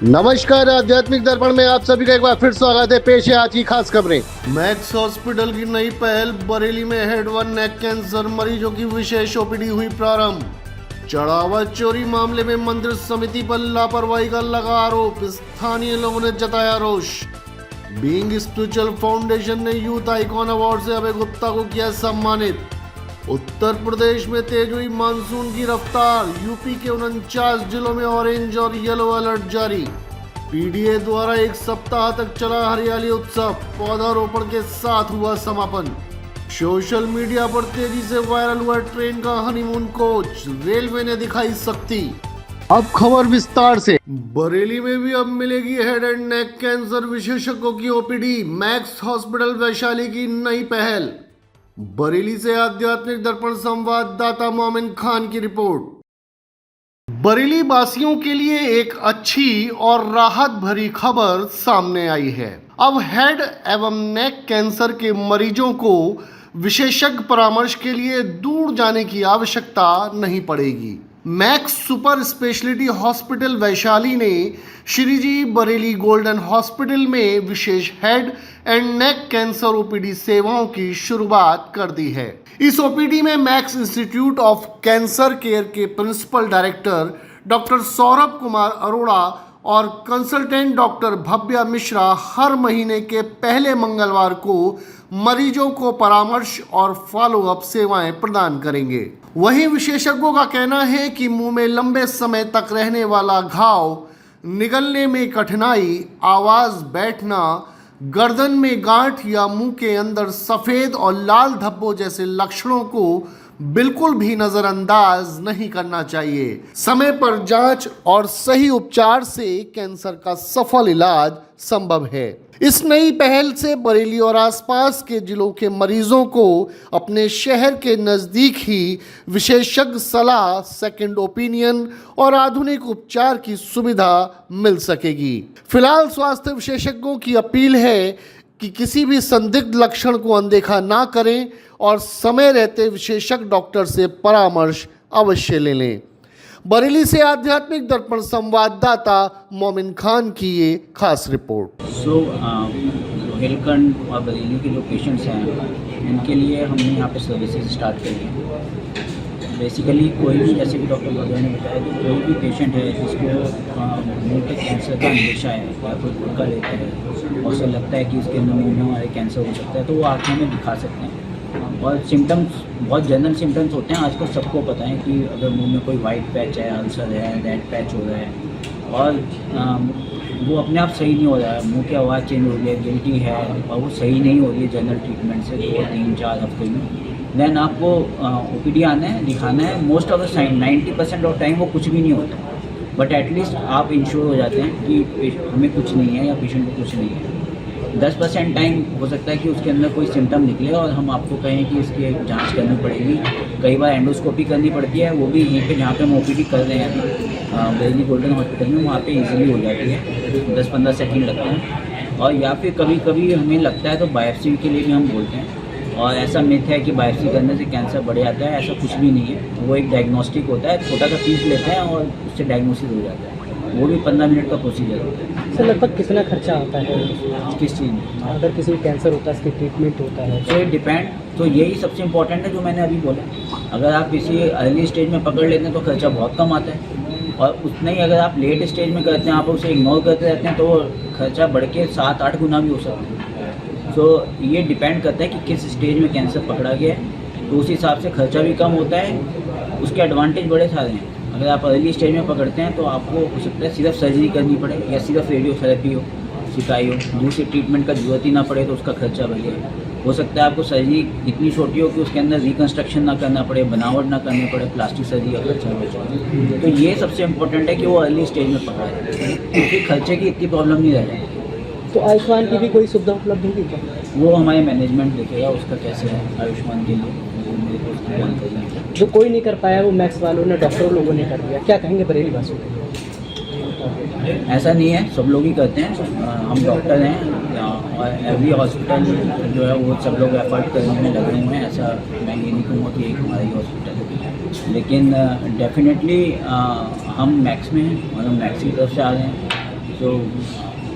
नमस्कार, आध्यात्मिक दर्पण में आप सभी का एक बार फिर स्वागत है। पेश है आज की खास खबरें। मैक्स हॉस्पिटल की नई पहल, बरेली में हेड 1 नेक कैंसर मरीजों की विशेष ओपीडी हुई प्रारंभ। चढ़ावा चोरी मामले में मंदिर समिति पर लापरवाही का लगा आरोप, स्थानीय लोगों ने जताया रोष। बीइंग स्पिरिचुअल फाउंडेशन ने यूथ आइकॉन अवार्ड से अभय गुप्ता को किया सम्मानित। उत्तर प्रदेश में तेज हुई मानसून की रफ्तार, यूपी के 49 जिलों में ऑरेंज और येलो अलर्ट जारी। पीडीए द्वारा एक सप्ताह तक चला हरियाली उत्सव, पौधारोपण के साथ हुआ समापन। सोशल मीडिया पर तेजी से वायरल हुआ ट्रेन का हनीमून कोच, रेलवे ने दिखाई सख्ती। अब खबर विस्तार से। बरेली में भी अब मिलेगी हेड एंड नेक कैंसर विशेषज्ञों की ओपीडी। मैक्स हॉस्पिटल वैशाली की नई पहल। बरेली से आध्यात्मिक दर्पण संवाददाता मोमिन खान की रिपोर्ट। बरेली वासियों के लिए एक अच्छी और राहत भरी खबर सामने आई है। अब हेड एवं नेक कैंसर के मरीजों को विशेषज्ञ परामर्श के लिए दूर जाने की आवश्यकता नहीं पड़ेगी। Max super speciality hospital Vaishali ने श्रीजी बरेली गोल्डन हॉस्पिटल में विशेष head and neck cancer OPD सेवाओं की शुरुआत कर दी है। इस ओपीडी में Max institute of cancer care के principal director doctor Saurabh Kumar Arora और कंसल्टेंट डॉक्टर भव्या मिश्रा हर महीने के पहले मंगलवार को मरीजों को परामर्श और फॉलोअप सेवाएं प्रदान करेंगे। वहीं विशेषज्ञों का कहना है कि मुंह में लंबे समय तक रहने वाला घाव, निगलने में कठिनाई, आवाज बैठना, गर्दन में गांठ या मुंह के अंदर सफेद और लाल धब्बों जैसे लक्षणों को बिल्कुल भी नजरअंदाज नहीं करना चाहिए। समय पर जांच और सही उपचार से कैंसर का सफल इलाज संभव है। इस नई पहल से बरेली और आसपास के जिलों के मरीजों को अपने शहर के नज़दीक ही विशेषज्ञ सलाह, सेकंड ओपिनियन और आधुनिक उपचार की सुविधा मिल सकेगी। फिलहाल स्वास्थ्य विशेषज्ञों की अपील है कि किसी भी संदिग्ध लक्षण को अनदेखा ना करें और समय रहते विशेषज्ञ डॉक्टर से परामर्श अवश्य ले लें। बरेली से आध्यात्मिक दर्पण संवाददाता मोमिन खान की ये खास रिपोर्ट। रोहिलखंड और बरेली के जो पेशेंट्स हैं उनके लिए हमने यहाँ पे सर्विसेज स्टार्ट करी हैं। बेसिकली कोई भी, जैसे भी डॉक्टर भगवान ने बताया, कि कोई भी पेशेंट है जिसको मुंह के कैंसर का अंदेशा है या कोई गुटका लेता है और उसे लगता है कि इसके अंदर मुंह में हमारे कैंसर हो सकता है, तो वो आँखों में दिखा सकते हैं। और सिम्टम्स बहुत जनरल सिम्टम्स होते हैं, आजकल सबको पता है कि अगर मुंह में कोई वाइट पैच है, अल्सर है, रेड पैच हो रहा है और वो अपने आप सही नहीं हो रहा है, मुंह की आवाज़ चेंज हो रही है, गिल्टी है और वो सही नहीं हो रही है जनरल ट्रीटमेंट से 2-3-4 हफ्ते में, देन आपको ओपीडी आना है, दिखाना है। Most of the sign 90% of time वो कुछ भी नहीं होता, बट एटलीस्ट आप इंश्योर हो जाते हैं कि हमें कुछ नहीं है या पेशेंट को कुछ नहीं है। 10% टाइम हो सकता है कि उसके अंदर कोई सिम्टम निकले और हम आपको कहें कि इसकी जांच करनी पड़ेगी। कई बार एंडोस्कोपी करनी पड़ती है, वो भी यहीं पे जहाँ पे हम ओपीडी कर रहे हैं बरेली गोल्डन हॉस्पिटल में, वहाँ पे इजीली हो जाती है, 10-15 सेकंड लगते हैं। और या फिर कभी कभी हमें लगता है तो बायोप्सी के लिए भी हम बोलते हैं। और ऐसा मिथ है कि बायोप्सी करने से कैंसर बढ़ जाता है, ऐसा कुछ भी नहीं है। वो एक डायग्नोस्टिक होता है, छोटा सा पीस लेते हैं और उससे डायग्नोसिस हो जाता है। वो भी 15 मिनट का प्रोसीजर होता है। सर, लगभग कितना खर्चा आता है किस चीज़ में? अगर किसी को कैंसर होता है, इसकी ट्रीटमेंट होता है तो इट डिपेंड। तो यही सबसे इम्पोर्टेंट है जो मैंने अभी बोला। अगर आप किसी अर्ली स्टेज में पकड़ लेते हैं तो खर्चा बहुत कम आता है, और उतना ही अगर आप लेट स्टेज में करते हैं, आप उसे इग्नोर करते रहते हैं, तो खर्चा बढ़ के 7-8 गुना भी हो सकता है। तो ये डिपेंड करता है कि किस स्टेज में कैंसर पकड़ा गया है, तो उस हिसाब से खर्चा भी कम होता है। उसके एडवांटेज बड़े सारे हैं। अगर आप अर्ली स्टेज में पकड़ते हैं तो आपको हो सकता है सिर्फ सर्जरी करनी पड़े या सिर्फ रेडियोथेरेपी हो, सिकाई हो, दूसरी ट्रीटमेंट का जरूरत ही ना पड़े, तो उसका खर्चा बढ़े। हो सकता है आपको सर्जरी इतनी छोटी हो कि उसके अंदर रिकन्स्ट्रक्शन ना करना पड़े, बनावट ना करनी पड़े, प्लास्टिक सर्जरी का खर्चा बचे। तो ये सबसे इम्पोर्टेंट है कि वो अर्ली स्टेज में पकड़ा जाए, क्योंकि खर्चे की इतनी प्रॉब्लम नहीं रह जाएगी। तो आयुष्मान की भी कोई सुविधा उपलब्ध होगी क्या? वो हमारे मैनेजमेंट देखेगा उसका कैसे है आयुष्मान के लिए। जो कोई नहीं कर पाया वो मैक्स वालों ने, डॉक्टरों लोगों ने कर दिया, क्या कहेंगे बरेली वासियों को? ऐसा नहीं है, सब लोग ही करते हैं। हम डॉक्टर हैं और एवरी हॉस्पिटल जो है वो सब लोग एफर्ट करने में लगे हुए हैं। ऐसा मैं ये नहीं कहूँगा कि एक हमारा ही हॉस्पिटल है, लेकिन डेफिनेटली हम मैक्स में हैं और हम मैक्स की तरफ से आ रहे हैं। जो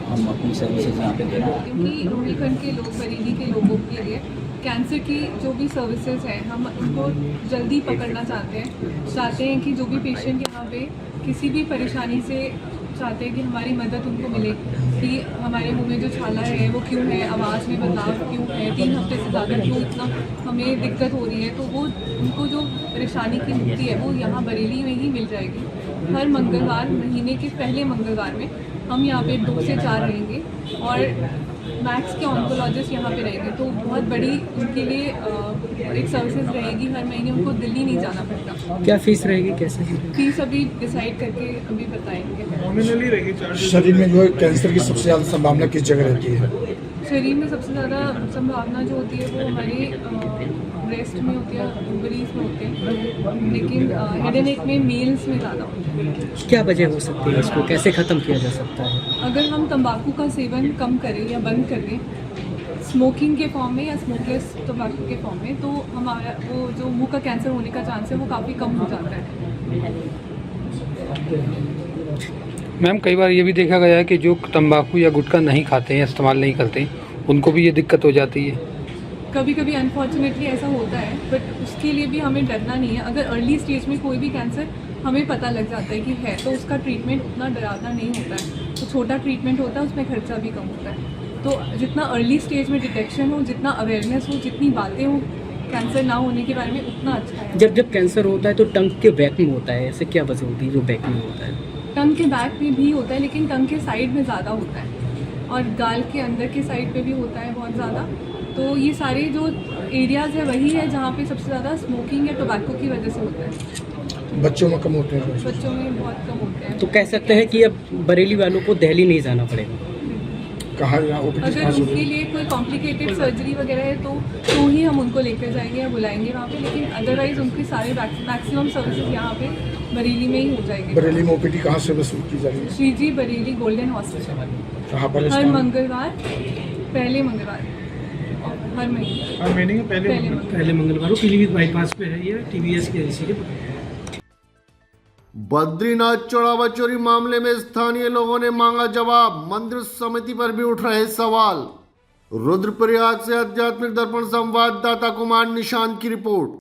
हम अपनी सर्विसेज यहाँ पे दे रहे हैं। क्योंकि रोहिलखंड के लोग, बरेली के लोगों के लिए कैंसर की जो भी सर्विसेज हैं हम उनको जल्दी पकड़ना चाहते हैं कि जो भी पेशेंट यहाँ पे किसी भी परेशानी से चाहते हैं कि हमारी मदद उनको मिले, कि हमारे मुंह में जो छाला है वो क्यों है, आवाज़ में बदलाव क्यों है, 3 हफ्ते से ज़्यादा क्यों इतना हमें दिक्कत हो रही है, तो वो उनको जो परेशानी की मुक्ति है वो यहाँ बरेली में ही मिल जाएगी। हर मंगलवार, महीने के पहले मंगलवार में हम यहाँ पे 2 से 4 रहेंगे और मैक्स के ऑन्कोलॉजिस्ट यहाँ पे रहेंगे, तो बहुत बड़ी उनके लिए एक सर्विसेज रहेगी। हर महीने उनको दिल्ली नहीं जाना पड़ता। क्या फीस रहेगी, कैसे फीस अभी डिसाइड करके अभी बताएंगे। शरीर में जो है कैंसर की सबसे ज़्यादा संभावना किस जगह रहती है? शरीर में सबसे ज़्यादा संभावना जो होती है वो हमारे ब्रेस्ट में होती है, ओवरीज में होते हैं, लेकिन हेड एंड नेक में मेल्स में ज़्यादा होता है। क्या वजह हो सकती है, इसको कैसे ख़त्म किया जा सकता है? अगर हम तंबाकू का सेवन कम करें या बंद कर दें, स्मोकिंग के फॉर्म में या स्मोकलेस तंबाकू के फॉर्म में, तो हमारा वो जो मुंह का कैंसर होने का चांस है वो काफ़ी कम हो जाता है। मैम, कई बार ये भी देखा गया है कि जो तंबाकू या गुटखा नहीं खाते हैं, इस्तेमाल नहीं करते, उनको भी ये दिक्कत हो जाती है। कभी कभी अनफॉर्चुनेटली ऐसा होता है, बट उसके लिए भी हमें डरना नहीं है। अगर अर्ली स्टेज में कोई भी कैंसर हमें पता लग जाता है कि है, तो उसका ट्रीटमेंट उतना डरावना नहीं होता है। तो छोटा ट्रीटमेंट होता है, उसमें खर्चा भी कम होता है। तो जितना अर्ली स्टेज में डिटेक्शन हो, जितना अवेयरनेस हो, जितनी बातें हो कैंसर ना होने के बारे में, उतना अच्छा है। जब कैंसर होता है तो टंग के बैक में होता है, ऐसे क्या वजह होती है जो बैक में होता है? टंग के बैक में भी होता है, लेकिन टंग के साइड में ज़्यादा होता है, और गाल के अंदर के साइड पे भी होता है बहुत ज़्यादा। तो ये सारे जो एरियाज़ है वही है जहाँ पे सबसे ज़्यादा स्मोकिंग या टोबैको की वजह से होता है। बच्चों में कम होते हैं? बच्चों में बहुत कम होते हैं। तो कह सकते हैं कि अब बरेली वालों को दिल्ली नहीं जाना पड़ेगा। कहाँ अगर उनके लिए कोई कॉम्प्लिकेटेड सर्जरी वगैरह है तो ही हम उनको लेकर जाएंगे या बुलाएंगे वहाँ पे, लेकिन अदरवाइज उनकी सारे मैक्सिमम सर्विसेज यहाँ पे बरेली में ही हो जाएगी। बरेली में ओपीडी कहाँ से वसूल की जा रही है? श्रीजी बरेली गोल्डन हॉस्पिटल, कहाँ पर? हर मंगलवार, पहले मंगलवार, हर महीने पहले मंगलवार को पीलीभीत बाईपास पे है ये, TVS के एजेंसी के। बद्रीनाथ चौरावा चोरी मामले में स्थानीय लोगों ने मांगा जवाब, मंदिर समिति पर भी उठ रहे सवाल। रुद्रप्रयाग से आध्यात्मिक दर्पण संवाददाता कुमार निशांत की रिपोर्ट।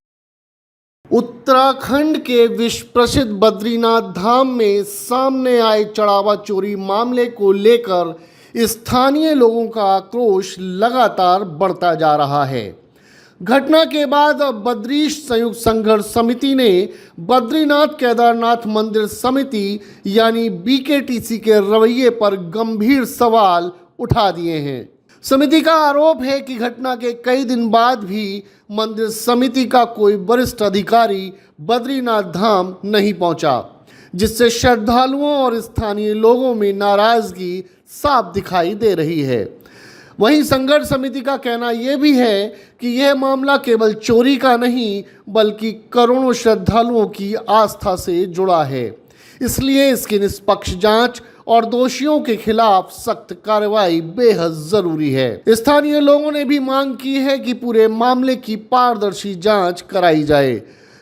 उत्तराखंड के विश्व प्रसिद्ध बद्रीनाथ धाम में सामने आए चढ़ावा चोरी मामले को लेकर स्थानीय लोगों का आक्रोश लगातार बढ़ता जा रहा है। घटना के बाद अब बद्रीश संयुक्त संघर्ष समिति ने बद्रीनाथ केदारनाथ मंदिर समिति यानी BKTC के रवैये पर गंभीर सवाल उठा दिए हैं। समिति का आरोप है कि घटना के कई दिन बाद भी मंदिर समिति का कोई वरिष्ठ अधिकारी बद्रीनाथ धाम नहीं पहुंचा, जिससे श्रद्धालुओं और स्थानीय लोगों में नाराजगी साफ दिखाई दे रही है। वहीं संघर्ष समिति का कहना यह भी है कि यह मामला केवल चोरी का नहीं बल्कि करोड़ों श्रद्धालुओं की आस्था से जुड़ा है, इसलिए इसकी निष्पक्ष जांच और दोषियों के खिलाफ सख्त कार्रवाई बेहद जरूरी है। स्थानीय लोगों ने भी मांग की है कि पूरे मामले की पारदर्शी जांच कराई जाए,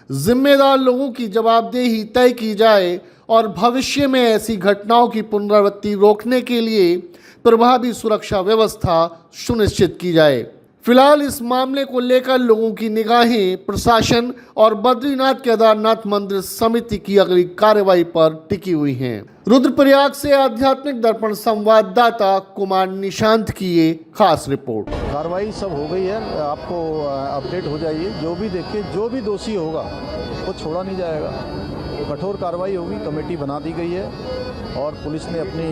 जिम्मेदार लोगों की जवाबदेही तय की जाए और भविष्य में ऐसी घटनाओं की पुनरावृत्ति रोकने के लिए प्रभावी सुरक्षा व्यवस्था सुनिश्चित की जाए। फिलहाल इस मामले को लेकर लोगों की निगाहें प्रशासन और बद्रीनाथ केदारनाथ मंदिर समिति की अगली कार्रवाई पर टिकी हुई हैं। रुद्रप्रयाग से आध्यात्मिक दर्पण संवाददाता कुमार निशांत की ये खास रिपोर्ट। कार्रवाई सब हो गई है, आपको अपडेट हो जाइए। जो भी देखे, जो भी दोषी होगा वो छोड़ा नहीं जाएगा, कठोर कार्रवाई होगी। कमेटी बना दी गई है और पुलिस ने अपनी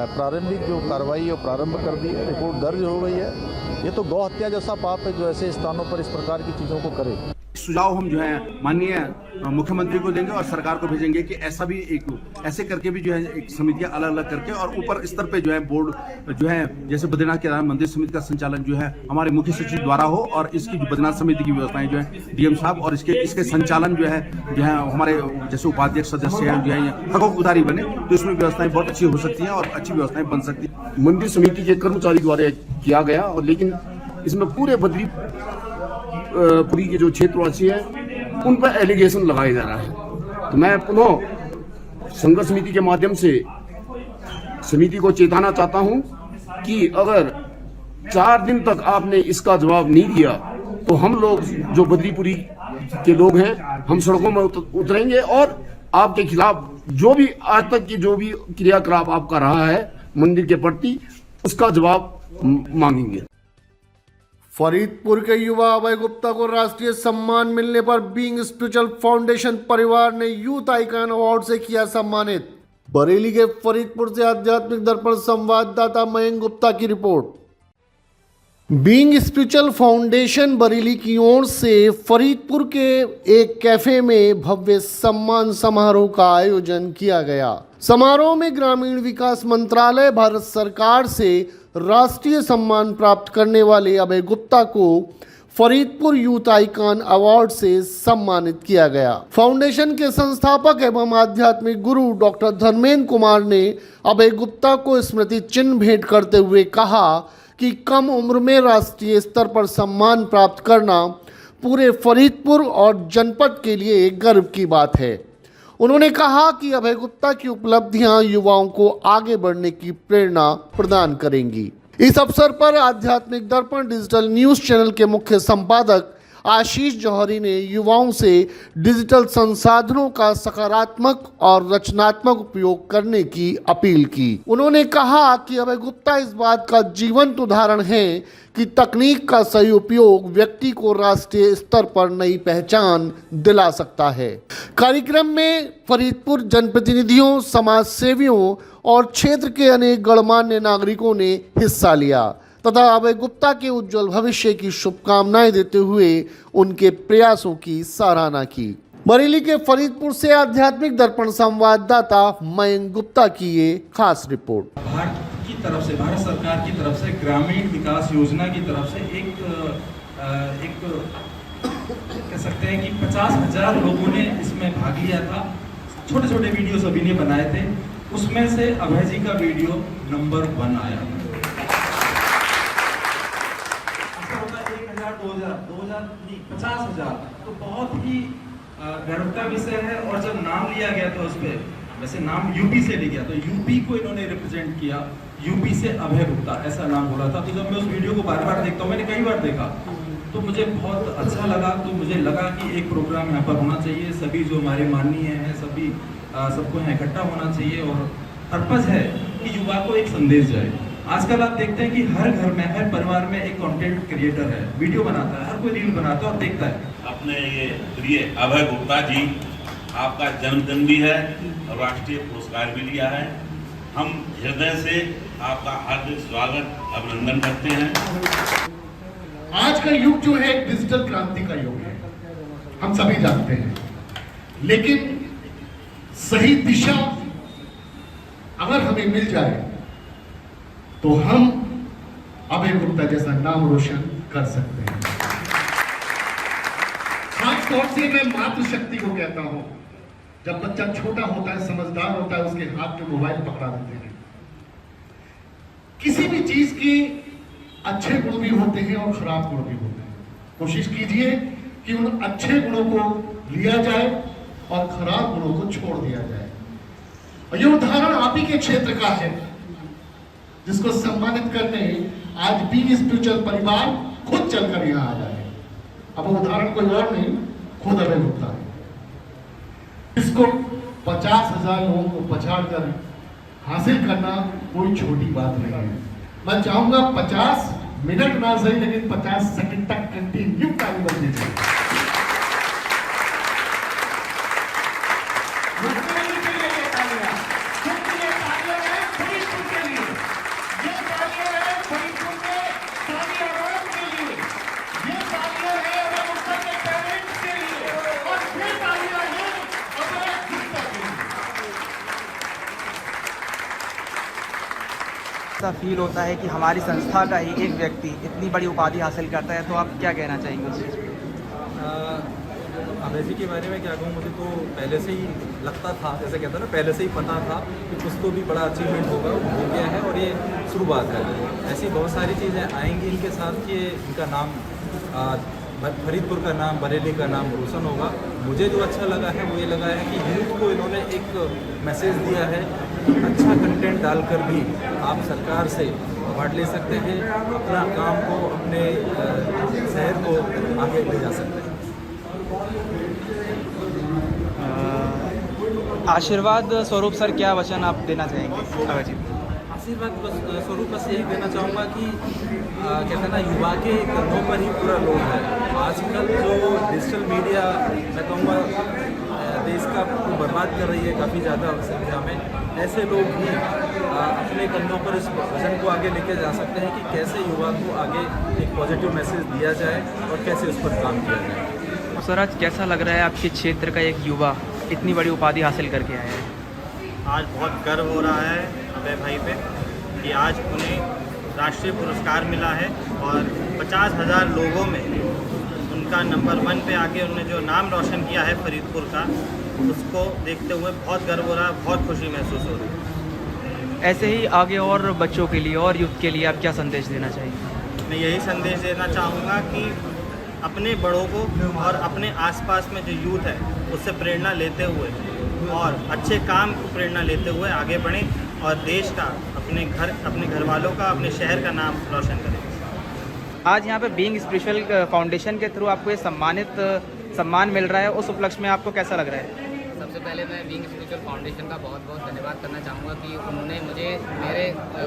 प्रारंभिक जो कार्रवाई है प्रारंभ कर दी है, रिपोर्ट दर्ज हो गई है। ये तो गौ हत्या जैसा पाप है जो ऐसे स्थानों पर इस प्रकार की चीज़ों को करे। सुझाव हम जो है माननीय मुख्यमंत्री को देंगे और सरकार को भेजेंगे कि ऐसा भी ऐसे करके भी जो है एक समितियां अलग अलग करके और ऊपर स्तर पे जो है बोर्ड जो है जैसे बद्रीनाथ केदारनाथ मंदिर समिति का संचालन जो है हमारे मुख्य सचिव द्वारा हो और इसकी बद्रीनाथ समिति की व्यवस्थाएं जो है DM साहब और इसके संचालन जो है हमारे जैसे उपाध्यक्ष सदस्य हैं जो है हकोदारी बने तो इसमें व्यवस्थाएं बहुत अच्छी हो सकती हैं और अच्छी व्यवस्थाएं बन सकती है। मंदिर समिति के कर्मचारी द्वारा किया गया और लेकिन इसमें पूरे पुरी के जो क्षेत्रवासी हैं उन पर एलिगेशन लगाया जा रहा है। तो मैं पुनः संघर्ष समिति के माध्यम से समिति को चेताना चाहता हूं कि अगर 4 दिन तक आपने इसका जवाब नहीं दिया तो हम लोग जो बद्रीपुरी के लोग हैं हम सड़कों में उतरेंगे और आपके खिलाफ जो भी आज तक की जो भी क्रियाकलाप आपका रहा है मंदिर के प्रति उसका जवाब मांगेंगे। फरीदपुर के युवा अभय गुप्ता को राष्ट्रीय सम्मान मिलने पर बीइंग स्पिरिचुअल फाउंडेशन परिवार ने यूथ आइकन अवार्ड से किया सम्मानित। बरेली के फरीदपुर से आध्यात्मिक दर्पण संवाददाता मयंक गुप्ता की report. Being spiritual foundation Bareilly की ओर से फरीदपुर के एक कैफे में भव्य सम्मान समारोह का आयोजन किया गया। समारोह में ग्रामीण विकास मंत्रालय भारत सरकार से राष्ट्रीय सम्मान प्राप्त करने वाले अभय गुप्ता को फरीदपुर यूथ आइकन अवार्ड से सम्मानित किया गया। फाउंडेशन के संस्थापक एवं आध्यात्मिक गुरु डॉक्टर धर्मेंद्र कुमार ने अभय गुप्ता को स्मृति चिन्ह भेंट करते हुए कहा कि कम उम्र में राष्ट्रीय स्तर पर सम्मान प्राप्त करना पूरे फरीदपुर और जनपद के लिए एक गर्व की बात है। उन्होंने कहा कि अभय गुप्ता की उपलब्धियां युवाओं को आगे बढ़ने की प्रेरणा प्रदान करेंगी। इस अवसर पर आध्यात्मिक दर्पण डिजिटल न्यूज चैनल के मुख्य संपादक आशीष जौहरी ने युवाओं से डिजिटल संसाधनों का सकारात्मक और रचनात्मक उपयोग करने की अपील की। उन्होंने कहा कि अभय गुप्ता इस बात का जीवंत उदाहरण है कि तकनीक का सही उपयोग व्यक्ति को राष्ट्रीय स्तर पर नई पहचान दिला सकता है। कार्यक्रम में फरीदपुर जनप्रतिनिधियों, समाज सेवियों और क्षेत्र के अनेक गणमान्य नागरिकों ने हिस्सा लिया तथा अभय गुप्ता के उज्जवल भविष्य की शुभकामनाएं देते हुए उनके प्रयासों की सराहना की। बरेली के फरीदपुर से आध्यात्मिक दर्पण संवाददाता मयंक गुप्ता की ये खास रिपोर्ट। भारत सरकार की तरफ से ग्रामीण विकास योजना की तरफ से एक कह सकते हैं कि 50,000 लोगों ने इसमें भाग लिया था। छोटे छोटे वीडियो सभी ने बनाए थे, उसमें से अभय जी का वीडियो नंबर 1 आया। 50,000 तो बहुत ही गर्व का विषय है। और जब नाम लिया गया था उस पर, वैसे नाम यूपी से लिया तो यूपी को इन्होंने रिप्रेजेंट किया, यूपी से अभय गुप्ता ऐसा नाम बोला था। तो जब मैं उस वीडियो को बार बार देखता हूँ, मैंने कई बार देखा, तो मुझे बहुत अच्छा लगा। तो मुझे लगा कि एक प्रोग्राम यहाँ पर होना चाहिए, सभी जो हमारे माननीय हैं सभी सबको यहाँ इकट्ठा होना चाहिए और पर्पज है कि युवा को एक संदेश जाए। आजकल आप देखते हैं कि हर घर में, हर परिवार में एक कंटेंट क्रिएटर है, वीडियो बनाता है, हर कोई रील बनाता है और देखता है। अपने ये प्रिय अभय गुप्ता जी, आपका जन्मदिन भी है और राष्ट्रीय पुरस्कार भी लिया है। हम हृदय से आपका हार्दिक स्वागत, अभिनंदन करते हैं। आज का युग जो है एक डिजिटल क्रांति का युग है, हम सभी जानते हैं, लेकिन सही दिशा अगर हमें मिल जाए तो हम अभय गुप्ता जैसा नाम रोशन कर सकते हैं। खास तौर से मैं मातृशक्ति को कहता हूं। जब बच्चा छोटा होता है, समझदार होता है, उसके हाथ में मोबाइल पकड़ा देते हैं। किसी भी चीज की अच्छे गुण भी होते हैं और खराब गुण भी होते हैं। कोशिश कीजिए कि उन अच्छे गुणों को लिया जाए और खराब गुणों को छोड़ दिया जाए। और ये उदाहरण आप ही के क्षेत्र का है, जिसको सम्मानित करने आज बीइंग स्पिरिचुअल परिवार खुद चलकर यहां आ जाए। अब उदाहरण कोई और नहीं, खुद अभय गुप्ता है। इसको 50,000 लोगों को पछाड़ कर हासिल करना कोई छोटी बात नहीं है। मैं चाहूंगा 50 मिनट ना सही, लेकिन 50 सेकंड तक कंटिन्यू ताली बजनी चाहिए। ऐसा फील होता है कि हमारी संस्था का ही एक व्यक्ति इतनी बड़ी उपाधि हासिल करता है, तो आप क्या कहना चाहेंगे उस चीज़ पर? अभय जी के बारे में क्या कहूँ, मुझे तो पहले से ही लगता था, जैसे कहता ना, पहले से ही पता था कि कुछ तो भी बड़ा अचीवमेंट होगा, हो गया है और ये शुरुआत है। ऐसी बहुत सारी चीज़ें आएंगी इनके साथ कि इनका नाम फरीदपुर का नाम, बरेली का नाम रोशन होगा। मुझे जो अच्छा लगा है वो ये लगा है कि यूथ को इन्होंने एक मैसेज दिया है, अच्छा कंटेंट डालकर भी आप सरकार से अवार्ड ले सकते हैं, अपना काम को, अपने शहर को आगे ले जा सकते हैं। आशीर्वाद स्वरूप सर, क्या वचन आप देना चाहेंगे? अगर जी आशीर्वाद स्वरूप बस यही देना चाहूँगा कि कहते हैं ना, युवा के कंधों पर ही पूरा लोड है। आजकल जो डिजिटल मीडिया, मैं कहूँगा देश का बर्बाद कर रही है काफ़ी ज़्यादा संख्या में, ऐसे लोग भी अपने कंधों पर इस वजन को आगे लेके जा सकते हैं कि कैसे युवा को आगे एक पॉजिटिव मैसेज दिया जाए और कैसे उस पर काम किया जाए। सर, आज कैसा लग रहा है आपके क्षेत्र का एक युवा इतनी बड़ी उपाधि हासिल करके आया है? आज बहुत गर्व हो रहा है अभय भाई पे कि आज उन्हें राष्ट्रीय पुरस्कार मिला है और 50,000 लोगों में उनका नंबर 1 पे आके उन्होंने जो नाम रोशन किया है फरीदपुर का, उसको देखते हुए बहुत गर्व हो रहा है, बहुत खुशी महसूस हो रही है। ऐसे ही आगे और बच्चों के लिए और यूथ के लिए आप क्या संदेश देना चाहिए? मैं यही संदेश देना चाहूँगा कि अपने बड़ों को और अपने आसपास में जो यूथ है उससे प्रेरणा लेते हुए और अच्छे काम को प्रेरणा लेते हुए आगे बढ़ें और देश का, अपने घर वालों का, अपने शहर का नाम रोशन करें। आज यहाँ पे बीइंग स्पिरिचुअल फाउंडेशन के थ्रू आपको ये सम्मान मिल रहा है, उस उपलक्ष्य में आपको कैसा लग रहा है? सबसे पहले मैं बीइंग स्पिरिचुअल फाउंडेशन का बहुत बहुत धन्यवाद करना चाहूँगा कि उन्होंने मुझे मेरे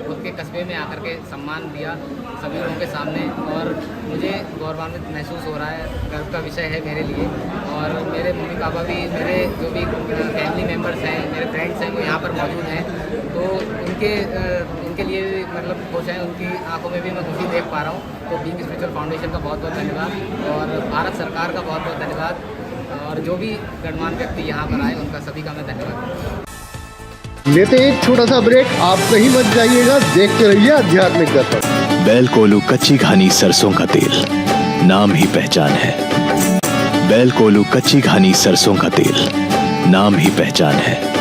खुद के कस्बे में आकर के सम्मान दिया सभी लोगों के सामने, और मुझे गौरवान्वित महसूस हो रहा है, गर्व का विषय है मेरे लिए। और मेरे मम्मी पापा भी, मेरे जो भी फैमिली मेम्बर्स हैं, मेरे फ्रेंड्स हैं, वो यहाँ पर मौजूद हैं, तो उनके लिए भी मतलब खुश हैं, उनकी आंखों में भी मैं खुशी देख पा रहा हूँ। तो बीइंग स्पिरिचुअल फाउंडेशन का बहुत बहुत धन्यवाद और भारत सरकार का बहुत बहुत धन्यवाद, और जो भी गणमान्य व्यक्ति यहाँ पर आए उनका सभी का मैं धन्यवाद। लेते एक छोटा सा ब्रेक, आप कहीं मत जाइएगा, देखते रहिए आध्यात्मिक दर्पण। बैल-कोलू कच्ची घानी सरसों का तेल, नाम ही पहचान है। बैल-कोलू कच्ची घानी सरसों का तेल, नाम ही पहचान है।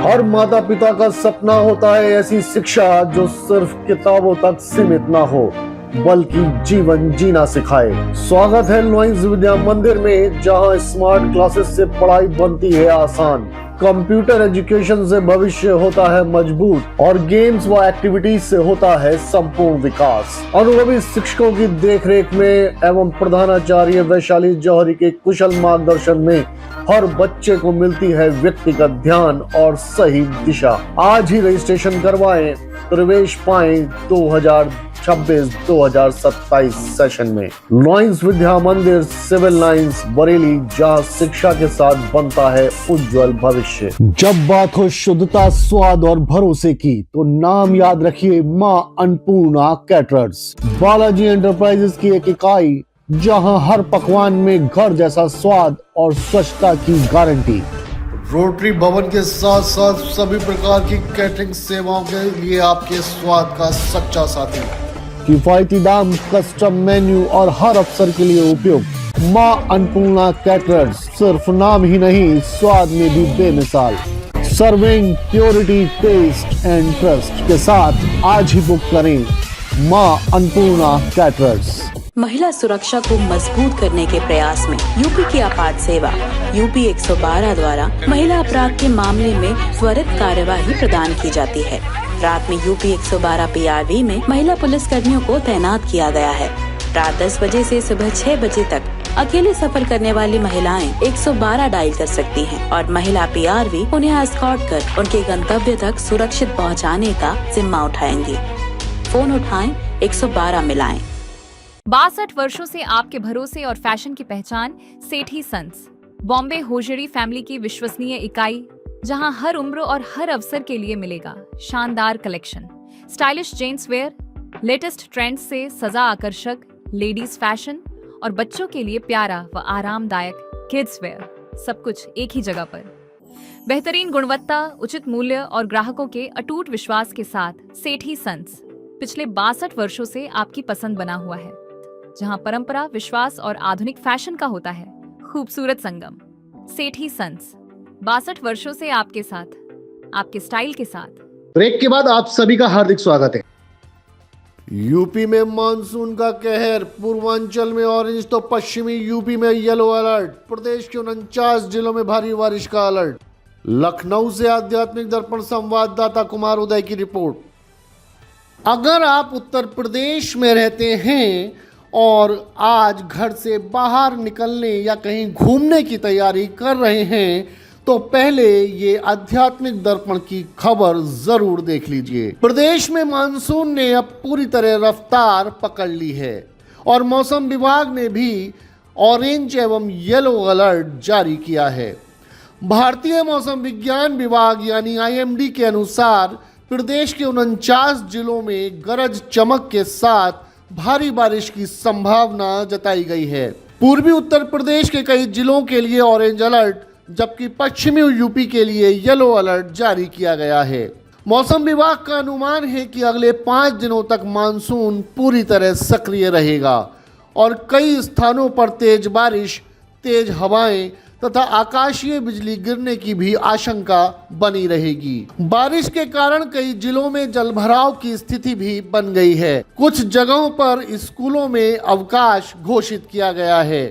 हर माता पिता का सपना होता है ऐसी शिक्षा जो सिर्फ किताबों तक सीमित ना हो बल्कि जीवन जीना सिखाए। स्वागत है लॉयंस विद्या मंदिर में, जहां स्मार्ट क्लासेस से पढ़ाई बनती है आसान, कंप्यूटर एजुकेशन से भविष्य होता है मजबूत और गेम्स व एक्टिविटीज से होता है संपूर्ण विकास। अनुभवी शिक्षकों की देखरेख में एवं प्रधानाचार्य वैशाली जौहरी के कुशल मार्गदर्शन में हर बच्चे को मिलती है व्यक्तिगत ध्यान और सही दिशा। आज ही रजिस्ट्रेशन करवाएं, प्रवेश पाएं 2026-2027 सेशन में। लॉयंस विद्या मंदिर, सिविल लाइंस, बरेली, जहां शिक्षा के साथ बनता है उज्जवल भविष्य। जब बात हो शुद्धता, स्वाद और भरोसे की, तो नाम याद रखिए मां अन्नपूर्णा कैटरर्स। बालाजी एंटरप्राइजेस की एक इकाई जहां हर पकवान में घर जैसा स्वाद और स्वच्छता की गारंटी। रोटरी भवन के साथ साथ सभी प्रकार की कैटरिंग सेवाओं के लिए आपके स्वाद का सच्चा साथी। किफायती दाम, कस्टम मेन्यू और हर अवसर के लिए उपयुक्त। मां अन्नपूर्णा कैटरर्स सिर्फ नाम ही नहीं, स्वाद में भी बेमिसाल। Serving purity, taste and trust के साथ आज ही बुक करें मां अन्नपूर्णा कैटरर्स। महिला सुरक्षा को मजबूत करने के प्रयास में यूपी की आपात सेवा यूपी 112 द्वारा महिला अपराध के मामले में त्वरित कार्यवाही प्रदान की जाती है। रात में यूपी 112 PRV में महिला पुलिस कर्मियों को तैनात किया गया है। रात 10 बजे से सुबह 6 बजे तक अकेले सफर करने वाली महिलाएं 112 डायल कर सकती हैं और महिला PRV उन्हें एस्कॉर्ट कर उनके गंतव्य तक सुरक्षित पहुंचाने का जिम्मा उठाएंगी। फोन उठाएं, 112 मिलाएं। 62 वर्षों से आपके भरोसे और फैशन की पहचान सेठी सन्स, बॉम्बे होजरी फैमिली की विश्वसनीय इकाई, जहां हर उम्र और हर अवसर के लिए मिलेगा शानदार collection, stylish gents wear, latest trends से सजा आकर्षक लेडीज फैशन और बच्चों के लिए प्यारा व आरामदायक किड्स वेयर, सब कुछ एक ही जगह पर। बेहतरीन गुणवत्ता, उचित मूल्य और ग्राहकों के अटूट विश्वास के साथ सेठी सन्स पिछले 62 वर्षों से आपकी पसंद बना हुआ है, जहां परंपरा, विश्वास और आधुनिक फैशन का होता है खूबसूरत संगम। सेठी सन्स 62 वर्षों से आपके साथ, आपके स्टाइल के साथ। ब्रेक के बाद आप सभी का हार्दिक स्वागत है। यूपी में मानसून का कहर, पूर्वांचल में ऑरेंज तो पश्चिमी यूपी में येलो अलर्ट। प्रदेश के 49 जिलों में भारी बारिश का अलर्ट। लखनऊ से आध्यात्मिक दर्पण संवाददाता कुमार उदय की रिपोर्ट। अगर आप उत्तर प्रदेश में रहते हैं और आज घर से बाहर निकलने या कहीं घूमने की तैयारी कर रहे हैं तो पहले ये आध्यात्मिक दर्पण की खबर जरूर देख लीजिए। प्रदेश में मानसून ने अब पूरी तरह रफ्तार पकड़ ली है और मौसम विभाग ने भी ऑरेंज एवं येलो अलर्ट जारी किया है। भारतीय मौसम विज्ञान विभाग यानी IMD के अनुसार प्रदेश के 49 जिलों में गरज चमक के साथ भारी बारिश की संभावना जताई गई है। पूर्वी उत्तर प्रदेश के कई जिलों के लिए ऑरेंज अलर्ट जबकि पश्चिमी यूपी के लिए येलो अलर्ट जारी किया गया है। मौसम विभाग का अनुमान है कि अगले 5 दिनों तक मानसून पूरी तरह सक्रिय रहेगा और कई स्थानों पर तेज बारिश, तेज हवाएं तथा आकाशीय बिजली गिरने की भी आशंका बनी रहेगी। बारिश के कारण कई जिलों में जलभराव की स्थिति भी बन गई है। कुछ जगहों पर स्कूलों में अवकाश घोषित किया गया है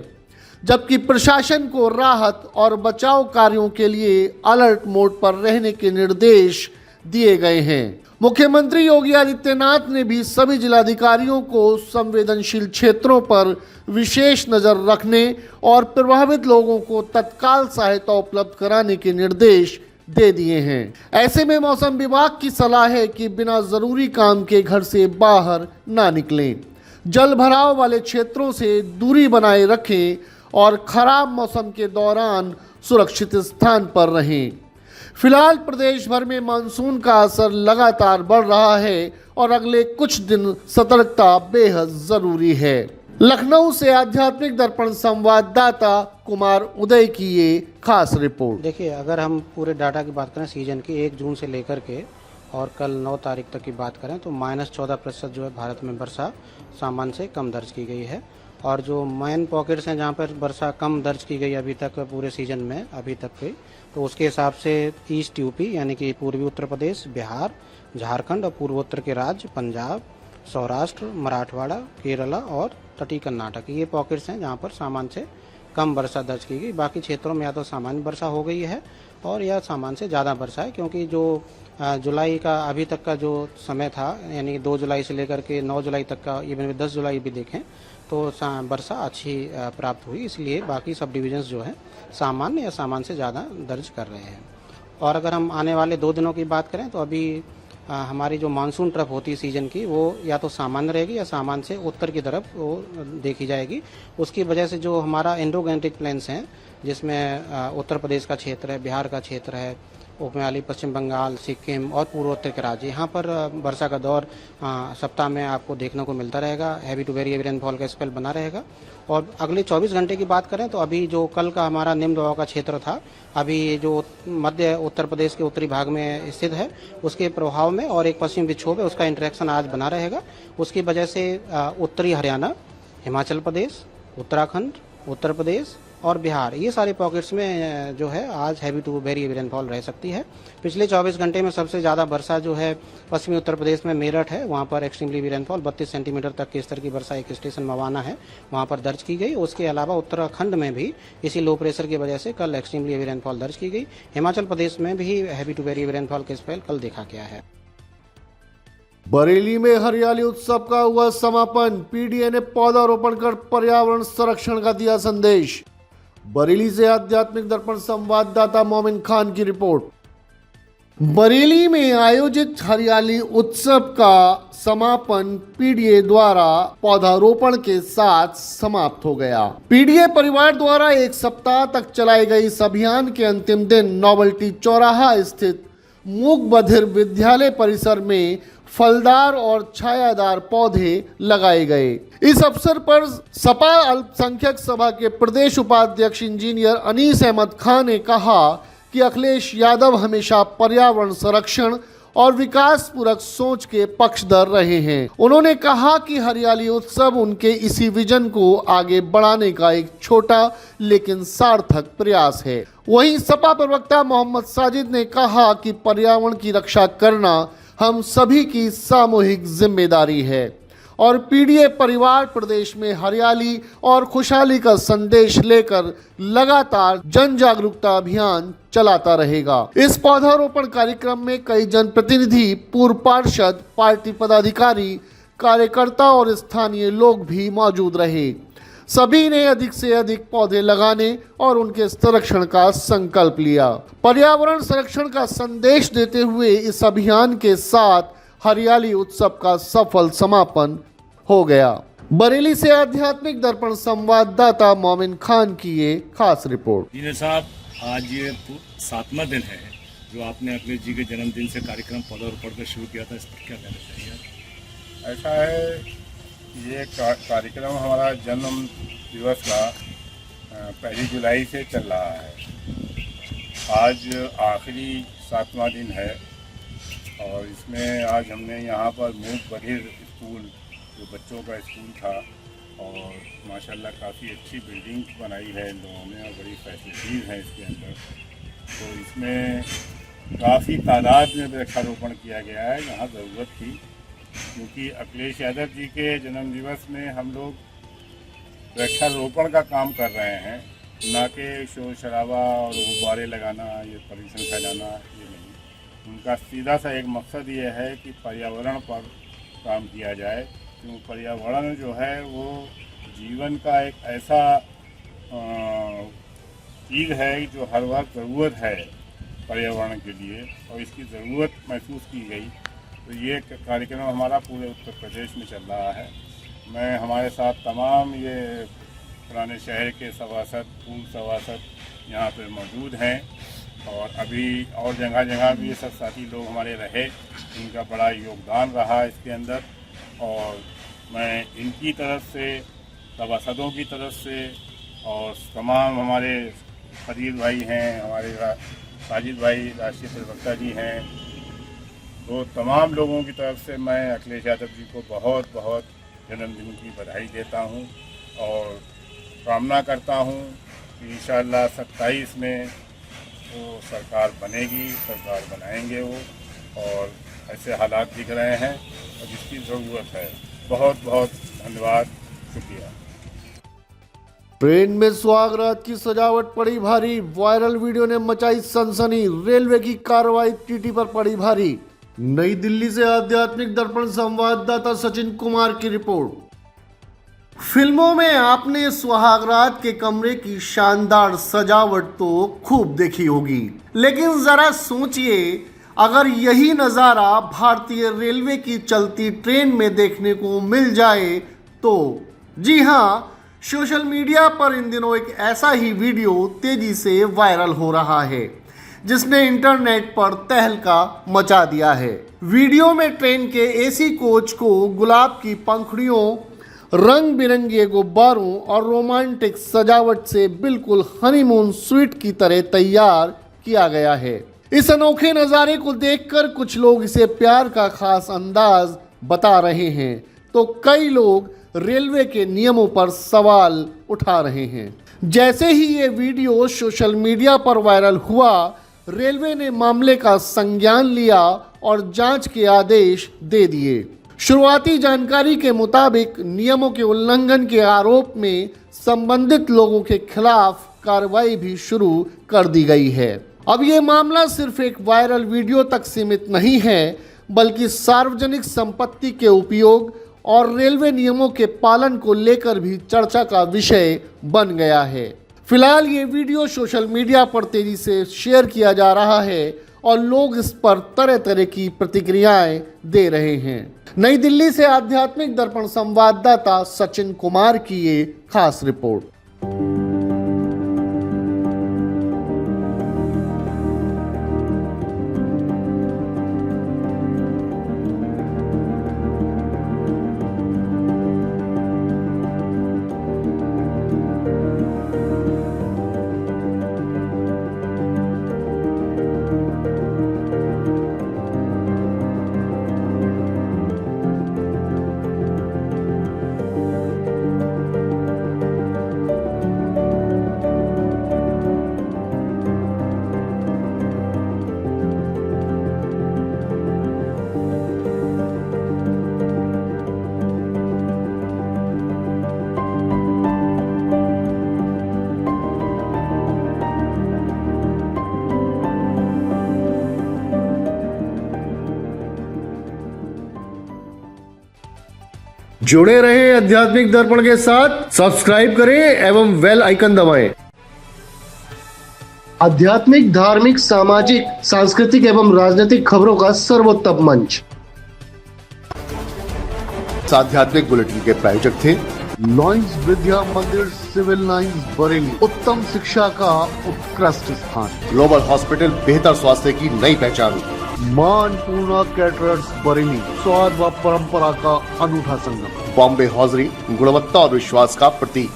जबकि प्रशासन को राहत और बचाव कार्यों के लिए अलर्ट मोड पर रहने के निर्देश दिए गए हैं। मुख्यमंत्री योगी आदित्यनाथ ने भी सभी जिलाधिकारियों को संवेदनशील क्षेत्रों पर विशेष नजर रखने और प्रभावित लोगों को तत्काल सहायता उपलब्ध कराने के निर्देश दे दिए हैं। ऐसे में मौसम विभाग की सलाह है कि बिना जरूरी काम के घर से बाहर ना निकलें, जल भराव वाले क्षेत्रों से दूरी बनाए रखें और खराब मौसम के दौरान सुरक्षित स्थान पर रहें। फिलहाल प्रदेश भर में मानसून का असर लगातार बढ़ रहा है और अगले कुछ दिन सतर्कता बेहद जरूरी है। लखनऊ से आध्यात्मिक दर्पण संवाददाता कुमार उदय की ये खास रिपोर्ट। देखिए, अगर हम पूरे डाटा की बात करें सीजन की 1 जून से लेकर के और कल 9 तारीख तक की बात करें तो -14% जो है भारत में वर्षा सामान्य से कम दर्ज की गई है। और जो मेन पॉकेट्स हैं जहाँ पर वर्षा कम दर्ज की गई अभी तक पूरे सीजन में अभी तक की, तो उसके हिसाब से ईस्ट यूपी यानी कि पूर्वी उत्तर प्रदेश, बिहार, झारखंड और पूर्वोत्तर के राज्य पंजाब, सौराष्ट्र, मराठवाड़ा, केरला और तटीय कर्नाटक, ये पॉकेट्स हैं जहाँ पर सामान्य से कम वर्षा दर्ज की गई। बाकी क्षेत्रों में या तो सामान्य वर्षा हो गई है और या सामान्य से ज़्यादा वर्षा है, क्योंकि जो जुलाई का अभी तक का जो समय था यानी 2 जुलाई से लेकर के 9 जुलाई तक का, इवन 10 जुलाई भी देखें तो वर्षा अच्छी प्राप्त हुई, इसलिए बाकी सब डिविजन्स जो है सामान्य या सामान्य से ज़्यादा दर्ज कर रहे हैं। और अगर हम आने वाले 2 दिनों की बात करें तो अभी हमारी जो मानसून ट्रफ होती है सीजन की वो या तो सामान्य रहेगी या सामान्य से उत्तर की तरफ वो देखी जाएगी। उसकी वजह से जो हमारा इंडोगैंटिक प्लेन्स हैं जिसमें उत्तर प्रदेश का क्षेत्र है, बिहार का क्षेत्र है, उपमहाली पश्चिम बंगाल, सिक्किम और पूर्वोत्तर के राज्य, यहाँ पर वर्षा का दौर सप्ताह में आपको देखने को मिलता रहेगा। Heavy to very heavy rainfall का स्पेल बना रहेगा। और अगले 24 घंटे की बात करें तो अभी जो कल का हमारा निम्न दबाव का क्षेत्र था, अभी जो मध्य उत्तर प्रदेश के उत्तरी भाग में स्थित है उसके प्रभाव में और एक पश्चिम विक्षोभ है उसका इंटरेक्शन आज बना रहेगा। उसकी वजह से उत्तरी हरियाणा, हिमाचल प्रदेश, उत्तराखंड, उत्तर प्रदेश और बिहार, ये सारे पॉकेट्स में जो है आज heavy to very heavy rainfall रह सकती है। पिछले 24 घंटे में सबसे ज़्यादा वर्षा जो है पश्चिमी उत्तर प्रदेश में मेरठ है, वहाँ पर एक्सट्रीमली हेवी रेनफॉल 32 सेंटीमीटर तक के स्तर की वर्षा एक स्टेशन मवाना है वहाँ पर दर्ज की गई। उसके अलावा उत्तराखंड में भी इसी लो प्रेशर की वजह से कल एक्सट्रीमली हेवी रेनफॉल दर्ज की गई। हिमाचल प्रदेश में भी heavy to very heavy rainfall के स्पेल कल देखा गया है। बरेली में हरियाली उत्सव का हुआ समापन। PDA ने पौधारोपण कर पर्यावरण संरक्षण का दिया संदेश। बरेली से आध्यात्मिक दर्पण संवाददाता मोमिन खान की रिपोर्ट। बरेली में आयोजित हरियाली उत्सव का समापन PDA द्वारा पौधारोपण के साथ समाप्त हो गया। PDA परिवार द्वारा 1 सप्ताह तक चलाई गई इस अभियान के अंतिम दिन नोवेल्टी चौराहा स्थित मूक बधिर विद्यालय परिसर में फलदार और छायादार पौधे लगाए गए। इस अवसर पर सपा अल्पसंख्यक सभा के प्रदेश उपाध्यक्ष इंजीनियर अनीस अहमद खान ने कहा कि अखिलेश यादव हमेशा पर्यावरण संरक्षण और विकास पूरक सोच के पक्षधर रहे हैं। उन्होंने कहा कि हरियाली उत्सव उनके इसी विजन को आगे बढ़ाने का एक छोटा लेकिन सार्थक प्रयास है। वहीं सपा प्रवक्ता मोहम्मद साजिद ने कहा कि पर्यावरण की रक्षा करना हम सभी की सामूहिक जिम्मेदारी है। और पीडीए परिवार प्रदेश में हरियाली और खुशहाली का संदेश लेकर लगातार जन जागरूकता अभियान चलाता रहेगा। इस पौधारोपण कार्यक्रम में कई जनप्रतिनिधि, पूर्व पार्षद, पार्टी पदाधिकारी, कार्यकर्ता और स्थानीय लोग भी मौजूद रहे। सभी ने अधिक से अधिक पौधे लगाने और उनके संरक्षण का संकल्प लिया। पर्यावरण संरक्षण का संदेश देते हुए इस अभियान के साथ हरियाली उत्सव का सफल समापन हो गया। बरेली से आध्यात्मिक दर्पण संवाददाता मोमिन खान की ये खास रिपोर्ट। जी साहब, आज ये 7वां दिन है जो आपने अखिलेश जी के जन्मदिन से कार्यक्रम पौधारोपण का शुरू किया था, इस पर क्या कहना चाहिए? ऐसा है, ये कार्यक्रम हमारा जन्म दिवस का 1 जुलाई से चल रहा है। आज आखिरी 7वां दिन है और इसमें आज हमने यहाँ पर मूक बधिर स्कूल, जो बच्चों का स्कूल था, और माशाल्लाह काफ़ी अच्छी बिल्डिंग बनाई है इन लोगों ने और बड़ी फैसिलिटीज़ हैं इसके अंदर। तो इसमें काफ़ी तादाद में वृक्षारोपण किया गया है जहाँ ज़रूरत थी, क्योंकि अखिलेश यादव जी के जन्म दिवस में हम लोग वृक्षारोपण का काम कर रहे हैं, ना कि शोर शराबा और गुब्बारे लगाना, ये प्रदूषण फैलाना, ये नहीं। उनका सीधा सा एक मकसद ये है कि पर्यावरण पर काम किया जाए, क्योंकि पर्यावरण जो है वो जीवन का एक ऐसा चीज़ है जो हर वक्त ज़रूरत है पर्यावरण के लिए, और इसकी ज़रूरत महसूस की गई। तो ये कार्यक्रम हमारा पूरे उत्तर प्रदेश में चल रहा है। मैं हमारे साथ तमाम ये पुराने शहर के सभासद, पूर्व सभासद यहाँ पर मौजूद हैं, और अभी और जगह जगह भी ये सब साथी लोग हमारे रहे, इनका बड़ा योगदान रहा इसके अंदर। और मैं इनकी तरफ से, सभासदों की तरफ से, और तमाम हमारे फरीद भाई हैं, हमारे साजिद भाई राष्ट्रीय प्रवक्ता जी हैं, तो तमाम लोगों की तरफ से मैं अखिलेश यादव जी को बहुत बहुत जन्मदिन की बधाई देता हूं और कामना करता हूं कि इंशाअल्लाह 27 में वो सरकार बनेगी, सरकार बनाएंगे वो, और ऐसे हालात दिख रहे हैं और जिसकी ज़रूरत है। बहुत बहुत धन्यवाद, शुक्रिया। ट्रेन में सुहागरात की सजावट पड़ी भारी, वायरल वीडियो ने मचाई सनसनी, रेलवे की कार्रवाई टीटी पर पड़ी भारी। नई दिल्ली से आध्यात्मिक दर्पण संवाददाता सचिन कुमार की रिपोर्ट। फिल्मों में आपने सुहागरात के कमरे की शानदार सजावट तो खूब देखी होगी, लेकिन जरा सोचिए अगर यही नज़ारा भारतीय रेलवे की चलती ट्रेन में देखने को मिल जाए तो। जी हाँ, सोशल मीडिया पर इन दिनों एक ऐसा ही वीडियो तेजी से वायरल हो रहा है जिसने इंटरनेट पर तहलका मचा दिया है। वीडियो में ट्रेन के एसी कोच को गुलाब की पंखुड़ियों, रंग बिरंगे गुब्बारों और रोमांटिक सजावट से बिल्कुल हनीमून स्वीट की तरह तैयार किया गया है। इस अनोखे नज़ारे को देखकर कुछ लोग इसे प्यार का खास अंदाज बता रहे हैं, तो कई लोग रेलवे के नियमों पर सवाल उठा रहे हैं। जैसे ही ये वीडियो सोशल मीडिया पर वायरल हुआ, रेलवे ने मामले का संज्ञान लिया और जांच के आदेश दे दिए। शुरुआती जानकारी के मुताबिक नियमों के उल्लंघन के आरोप में संबंधित लोगों के खिलाफ कार्रवाई भी शुरू कर दी गई है। अब ये मामला सिर्फ एक वायरल वीडियो तक सीमित नहीं है, बल्कि सार्वजनिक संपत्ति के उपयोग और रेलवे नियमों के पालन को लेकर भी चर्चा का विषय बन गया है। फिलहाल ये वीडियो सोशल मीडिया पर तेजी से शेयर किया जा रहा है और लोग इस पर तरह तरह की प्रतिक्रियाएं दे रहे हैं। नई दिल्ली से आध्यात्मिक दर्पण संवाददाता सचिन कुमार की ये खास रिपोर्ट। जुड़े रहे आध्यात्मिक दर्पण के साथ, सब्सक्राइब करें एवं बेल आइकन दबाएं। आध्यात्मिक, धार्मिक, सामाजिक, सांस्कृतिक एवं राजनीतिक खबरों का सर्वोत्तम मंच। आध्यात्मिक बुलेटिन के प्रायोजक थे लॉयंस विद्या मंदिर, सिविल लाइंस, बरेली। उत्तम शिक्षा का उत्कृष्ट स्थान। ग्लोबल हॉस्पिटल, बेहतर स्वास्थ्य की नई पहचान। मां अन्नपूर्णा कैटरर्स, बरेली। स्वाद व परंपरा का अनूठा संगम। बॉम्बे हॉजरी, गुणवत्ता और विश्वास का प्रतीक।